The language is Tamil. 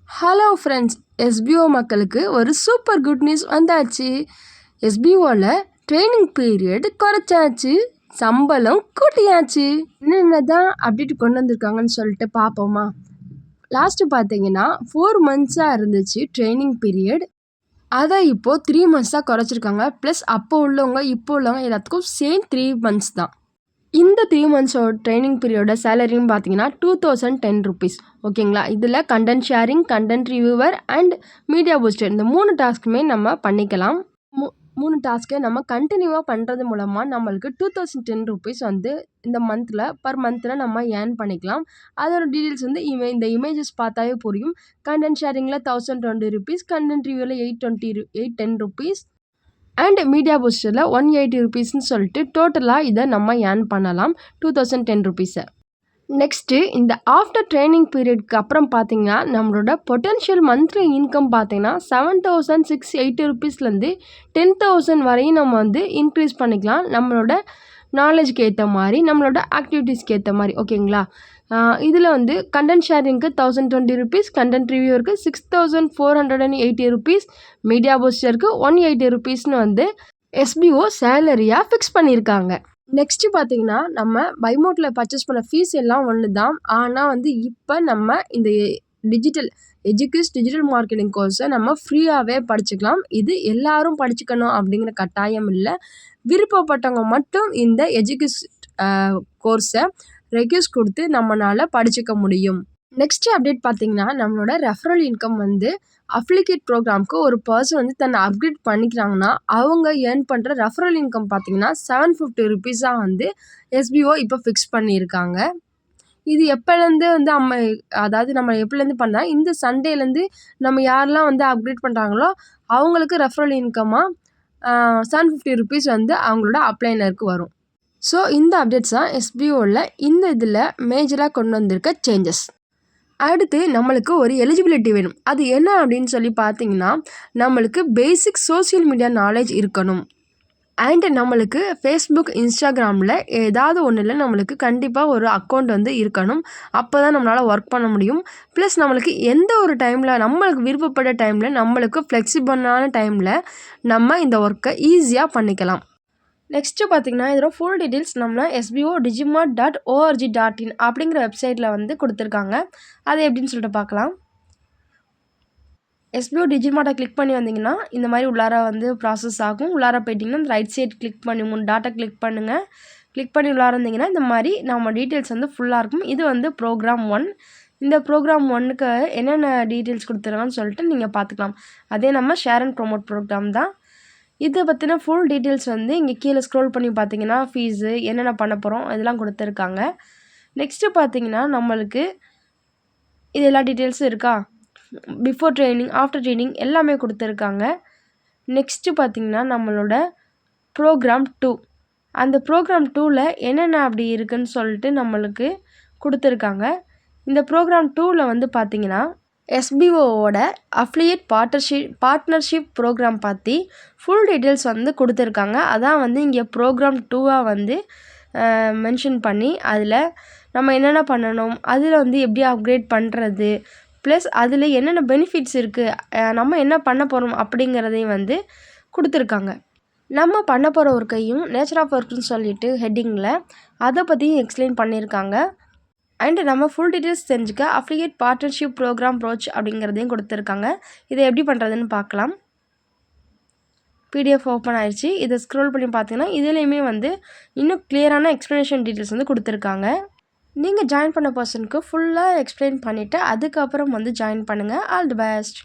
ஹலோ ஃப்ரெண்ட்ஸ், எஸ்பிஓ மக்களுக்கு ஒரு சூப்பர் குட் நியூஸ் வந்தாச்சு. எஸ்பிஓவில் ட்ரைனிங் பீரியட் குறைச்சாச்சு, சம்பளம் கூட்டியாச்சு. என்னென்ன தான் அப்டேட் கொண்டு வந்திருக்காங்கன்னு சொல்லிட்டு பார்ப்போமா. லாஸ்ட்டு பார்த்தீங்கன்னா 4 monthஸாக இருந்துச்சு ட்ரைனிங் பீரியட். அதை இப்போது 3 monthஸாக குறைச்சிருக்காங்க. ப்ளஸ் அப்போ உள்ளவங்க இப்போ உள்ளவங்க எல்லாத்துக்கும் சேம் 3 months தான். இந்த 3 monthஸோட ட்ரைனிங் பீரியடோட சேலரின்னு பார்த்தீங்கன்னா 2010 rupees. ஓகேங்களா. இதில் content sharing, content reviewer and media booster இந்த 3 டாஸ்க்குமே நம்ம பண்ணிக்கலாம். 3 டாஸ்க்கை நம்ம கண்டினியூவாக பண்ணுறது மூலமாக நம்மளுக்கு 2010 rupees வந்து இந்த பர் மந்தில் நம்ம ஏர்ன் பண்ணிக்கலாம். அதோட டீட்டெயில்ஸ் வந்து இந்த இமேஜஸ் பார்த்தாவே புரியும். கண்டென்ட் ஷேரிங்கில் 1020 rupees, கண்டென்ட் ரிவ்யூவில் 810 rupees அண்ட் மீடியா பூஸ்டரில் 180 rupeesன்னு சொல்லிட்டு டோட்டலாக இதை நம்ம ஏர்ன் பண்ணலாம் 2010 rupees. நெக்ஸ்ட்டு இந்த ஆஃப்டர் ட்ரைனிங் பீரியட்க்கு அப்புறம் பார்த்தீங்கன்னா நம்மளோட பொட்டென்ஷியல் மந்த்லி இன்கம் பார்த்தீங்கன்னா 7680 rupeesலேருந்து 10,000 வரையும் நம்ம வந்து இன்க்ரீஸ் பண்ணிக்கலாம். நம்மளோட நாலேஜ்க்கு ஏற்ற மாதிரி, நம்மளோட ஆக்டிவிட்டீஸ்க்கு ஏற்ற மாதிரி. ஓகேங்களா. இதில் வந்து கண்டென்ட் ஷேரிங்க்கு 1020 rupees, கண்டென்ட் ரிவ்யூவருக்கு 6480 rupees, மீடியா பூஸ்டருக்கு 180 rupeesனு வந்து எஸ்பிஓ சேலரியாக ஃபிக்ஸ் பண்ணியிருக்காங்க. நெக்ஸ்ட்டு பார்த்தீங்கன்னா நம்ம பைமோட்டில் பர்ச்சேஸ் பண்ண ஃபீஸ் எல்லாம் ஒன்று தான். ஆனால் வந்து இப்போ நம்ம இந்த டிஜிட்டல் மார்க்கெட்டிங் கோர்ஸை நம்ம ஃப்ரீயாகவே படிச்சுக்கலாம். இது எல்லாரும் படிச்சுக்கணும் அப்படிங்கிற கட்டாயம் இல்லை. விருப்பப்பட்டவங்க மட்டும் இந்த கோர்ஸை ரெக்யூஸ்ட் கொடுத்து நம்மளால் படிச்சுக்க முடியும். நெக்ஸ்ட்டு அப்டேட் பார்த்தீங்கன்னா நம்மளோட ரெஃபரல் இன்கம் வந்து அஃபிலியேட் ப்ரோக்ராம்க்கு ஒரு பர்சன் வந்து தன்னை அப்கிரேட் பண்ணிக்கிறாங்கன்னா அவங்க ஏர்ன் பண்ணுற ரெஃபரல் இன்கம் பார்த்தீங்கன்னா 750 rupeesஸாக வந்து எஸ்பிஓ இப்போ ஃபிக்ஸ் பண்ணியிருக்காங்க. இது எப்போலேருந்து வந்து நம்ம எப்போலேருந்து பண்ணால் இந்த சண்டேலேருந்து நம்ம யாரெல்லாம் வந்து அப்கிரேட் பண்ணுறாங்களோ அவங்களுக்கு ரெஃபரல் இன்கமாக 750 rupees வந்து அவங்களோட அப்ளைனருக்கு வரும். ஸோ இந்த அப்டேட்ஸ் தான் எஸ்பிஓவில் இந்த இதில் மேஜராக கொண்டு வந்திருக்க சேஞ்சஸ். அடுத்து நம்மளுக்கு ஒரு எலிஜிபிலிட்டி வேணும். அது என்ன அப்படின்னு சொல்லி பார்த்தீங்கன்னா நம்மளுக்கு பேசிக் சோசியல் மீடியா நாலேஜ் இருக்கணும். அண்ட் நம்மளுக்கு ஃபேஸ்புக், இன்ஸ்டாகிராமில் ஏதாவது ஒன்றில் நம்மளுக்கு கண்டிப்பாக ஒரு அக்கௌண்ட் வந்து இருக்கணும். அப்போ தான் நம்மளால் ஒர்க் பண்ண முடியும். ப்ளஸ் நம்மளுக்கு எந்த ஒரு டைமில் நம்மளுக்கு விருப்பப்பட்ட டைமில் நம்மளுக்கு ஃப்ளெக்சிபிளான டைமில் நம்ம இந்த ஒர்க்கை ஈஸியாக பண்ணிக்கலாம். நெக்ஸ்ட்டு பார்த்திங்கன்னா இதோட ஃபுல் டீட்டெயில்ஸ் நம்ம sbo.digimart.org.in அப்படிங்கிற வெப்சைட்டில் வந்து கொடுத்துருக்காங்க. அது எப்படின்னு சொல்லிட்டு பார்க்கலாம். எஸ்பிஓ டிஜிமார்ட்டை கிளிக் பண்ணி வந்தீங்கன்னா இந்த மாதிரி உள்ளார வந்து ப்ராசஸ் ஆகும். உள்ளார போயிட்டிங்கன்னா ரைட் சைட் கிளிக் பண்ணி 3 டாட்டா கிளிக் பண்ணுங்கள். கிளிக் பண்ணி உள்ளார இருந்தீங்கன்னா இந்த மாதிரி நம்ம டீட்டெயில்ஸ் வந்து ஃபுல்லாக இருக்கும். இது வந்து ப்ரோக்ராம் 1. இந்த ப்ரோக்ராம் 1க்கு என்னென்ன டீட்டெயில்ஸ் கொடுத்துருக்காங்கன்னு சொல்லிட்டு நீங்கள் பார்த்துக்கலாம். அதே நம்ம ஷேர் அண்ட் ப்ரோமோட் ப்ரோக்ராம் தான். இதை பற்றின ஃபுல் டீட்டெயில்ஸ் வந்து இங்கே கீழே ஸ்க்ரோல் பண்ணி பார்த்தீங்கன்னா ஃபீஸு, என்னென்ன பண்ண போகிறோம் இதெல்லாம் கொடுத்துருக்காங்க. நெக்ஸ்ட்டு பார்த்தீங்கன்னா நம்மளுக்கு இது எல்லா டீட்டெயில்ஸும் இருக்கா. பிஃபோர் ட்ரைனிங், ஆஃப்டர் ட்ரைனிங் எல்லாமே கொடுத்துருக்காங்க. நெக்ஸ்ட்டு பார்த்திங்கன்னா நம்மளோட ப்ரோக்ராம் 2, அந்த ப்ரோக்ராம் 2ல் என்னென்ன அப்படி இருக்குதுன்னு சொல்லிட்டு நம்மளுக்கு கொடுத்துருக்காங்க. இந்த ப்ரோக்ராம் 2ல் வந்து பார்த்திங்கன்னா எஸ்பிஓவோட அஃபிலியேட் பார்ட்னர்ஷிப் ப்ரோக்ராம் பற்றி ஃபுல் டீட்டெயில்ஸ் வந்து கொடுத்துருக்காங்க. அதான் வந்து இங்கே ப்ரோக்ராம் 2ஆக வந்து மென்ஷன் பண்ணி அதில் நம்ம என்னென்ன பண்ணணும், அதில் வந்து எப்படி அப்கிரேட் பண்ணுறது, ப்ளஸ் அதில் என்னென்ன பெனிஃபிட்ஸ் இருக்குது, நம்ம என்ன பண்ண போகிறோம் அப்படிங்கிறதையும் வந்து கொடுத்துருக்காங்க. நம்ம பண்ண போகிற ஒர்க்கையும் நேச்சர் ஆஃப் ஒர்க்குன்னு சொல்லிட்டு ஹெட்டிங்கில் அதை பற்றியும் எக்ஸ்பிளைன் பண்ணியிருக்காங்க. அண்ட் நம்ம ஃபுல் டீட்டெயில்ஸ் தெரிஞ்சுக்க அஃபிலியேட் பார்ட்னர்ஷிப் ப்ரோக்ராம் ப்ரோச் அப்படிங்கிறதையும் கொடுத்துருக்காங்க. இதை எப்படி பண்ணுறதுன்னு பார்க்கலாம். பிடிஎஃப் ஓப்பன் ஆயிடுச்சு. இதை ஸ்க்ரோல் பண்ணி பார்த்தீங்கன்னா இதுலேயுமே வந்து இன்னும் கிளியரான எக்ஸ்ப்ளனேஷன் டீட்டெயில்ஸ் வந்து கொடுத்துருக்காங்க. நீங்கள் ஜாயின் பண்ண பர்சனுக்கு ஃபுல்லாக எக்ஸ்பிளைன் பண்ணிவிட்டு அதுக்கப்புறம் வந்து ஜாயின் பண்ணுங்கள். All the best.